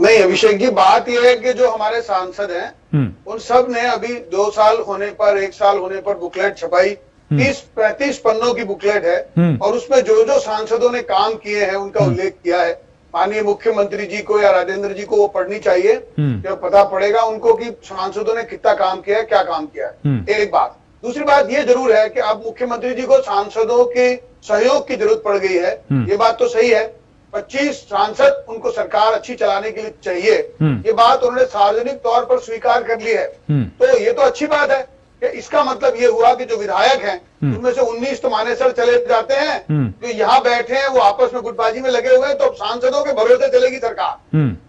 नहीं अभिषेक जी, बात यह है कि जो हमारे सांसद हैं उन सब ने अभी 2 साल होने पर, 1 साल होने पर बुकलेट छपाई, 30-35 पन्नों की बुकलेट है और उसमें जो जो सांसदों ने काम किए हैं उनका उल्लेख किया है। माननीय मुख्यमंत्री जी को या राजेंद्र जी को वो पढ़नी चाहिए, जब पता पड़ेगा उनको कि सांसदों ने कितना काम किया है, क्या काम किया है। एक बात। दूसरी बात ये जरूर है कि अब मुख्यमंत्री जी को सांसदों के सहयोग की जरूरत पड़ गई है, ये बात तो सही है। 25 सांसद उनको सरकार अच्छी चलाने के लिए चाहिए, ये बात उन्होंने सार्वजनिक तौर पर स्वीकार कर ली है। तो ये तो अच्छी बात है कि इसका मतलब ये हुआ कि जो विधायक हैं उनमें से 19 तो मानेसर चले जाते हैं, जो यहाँ बैठे हैं वो आपस में गुटबाजी में लगे हुए हैं, तो सांसदों के भरोसे चलेगी सरकार।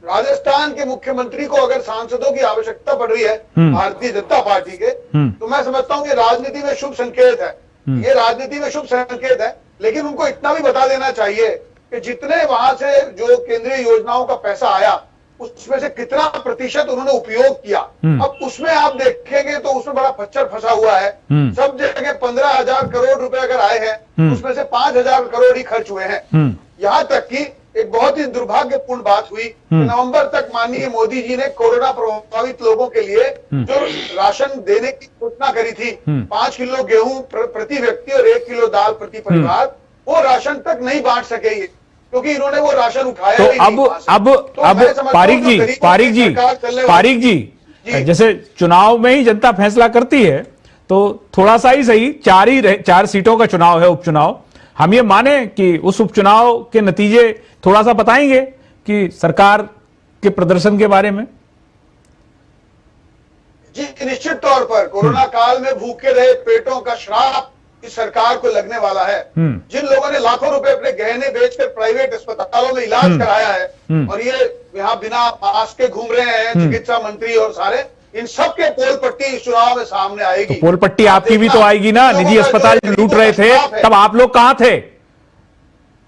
राजस्थान के मुख्यमंत्री को अगर सांसदों की आवश्यकता पड़ रही है भारतीय जनता पार्टी के, तो मैं समझता हूँ कि राजनीति में शुभ संकेत है, ये राजनीति में शुभ संकेत है। लेकिन उनको इतना भी बता देना चाहिए कि जितने वहां से जो केंद्रीय योजनाओं का पैसा आया उसमें से कितना प्रतिशत उन्होंने उपयोग किया। अब उसमें आप देखेंगे तो उसमें बड़ा खच्चर फंसा हुआ है। सब जगह 15,000 करोड़ रुपए अगर आए हैं उसमें से 5,000 करोड़ ही खर्च हुए हैं। यहाँ तक कि एक बहुत ही दुर्भाग्यपूर्ण बात हुई, नवंबर तक माननीय मोदी जी ने कोरोना प्रभावित लोगों के लिए जो राशन देने की घोषणा करी थी, 5 किलो गेहूं प्रति व्यक्ति और 1 किलो दाल प्रति परिवार, वो राशन तक नहीं बांट सके क्योंकि इन्होंने वो राशन उठाया तो ही नहीं। अब पारिक जी, जैसे चुनाव में ही जनता फैसला करती है, तो थोड़ा सा ही सही 4 सीटों का चुनाव है, उपचुनाव, हम ये माने कि उस उपचुनाव के नतीजे थोड़ा सा बताएंगे कि सरकार के प्रदर्शन के बारे में। जी निश्चित तौर पर कोरोना काल में भूखे रहे पेटों का श्राप इस सरकार को लगने वाला है। जिन लोगों ने लाखों रुपए अपने गहने बेचकर प्राइवेट अस्पतालों में इलाज कराया है और ये यहाँ बिना मास्क के घूम रहे हैं चिकित्सा मंत्री और सारे, इन सब के पोल पट्टी इस चुनाव में सामने आएगी। तो पोल पट्टी आपकी भी तो आएगी ना। निजी अस्पताल लूट रहे थे तब आप लोग कहां थे?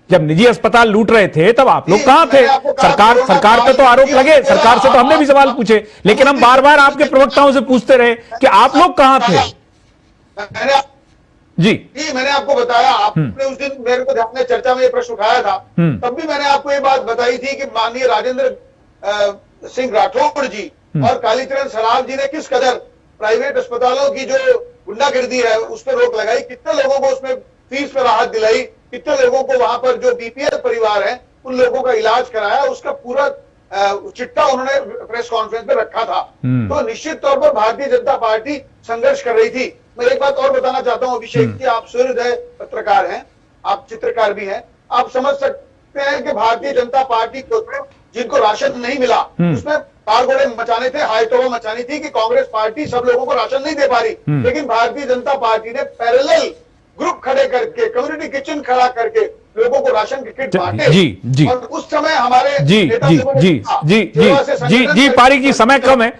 जब निजी अस्पताल लूट रहे थे तब आप लोग कहां थे? सरकार पे तो आरोप लगे, सरकार से तो हमने भी सवाल पूछे, लेकिन हम बार बार आपके प्रवक्ताओं से पूछते रहे कि आप लोग कहां थे। जी मैंने आपको बताया, आपने उस दिन मेरे को ध्यान में चर्चा में ये प्रश्न उठाया था, तब भी मैंने आपको ये बात बताई थी कि माननीय राजेंद्र सिंह राठौड़ जी और कालीचरण सराफ जी ने किस कदर प्राइवेट अस्पतालों की जो गुंडागर्दी है उस पर रोक लगाई, कितने लोगों को उसमें फीस पर राहत दिलाई, कितने लोगों को वहां पर जो बीपीएल परिवार है उन लोगों का इलाज कराया, उसका पूरा चिट्ठा उन्होंने प्रेस कॉन्फ्रेंस में रखा था। तो निश्चित तौर पर भारतीय जनता पार्टी संघर्ष कर रही थी। मैं एक बात और बताना चाहता हूं अभिषेक जी, आप सूर्योदय पत्रकार हैं, आप चित्रकार भी हैं, आप समझ सकते हैं कि भारतीय जनता पार्टी को जिनको राशन नहीं मिला उसमें कारगोड़े मचाने थे, हाईटोवा मचानी थी कि कांग्रेस पार्टी सब लोगों को राशन नहीं दे पा रही, लेकिन भारतीय जनता पार्टी ने पैरेलल ग्रुप खड़े करके, कम्युनिटी किचन खड़ा करके लोगों को राशन के किट बांटे। जी और उस समय हमारे जी पारिक जी, समय कम है,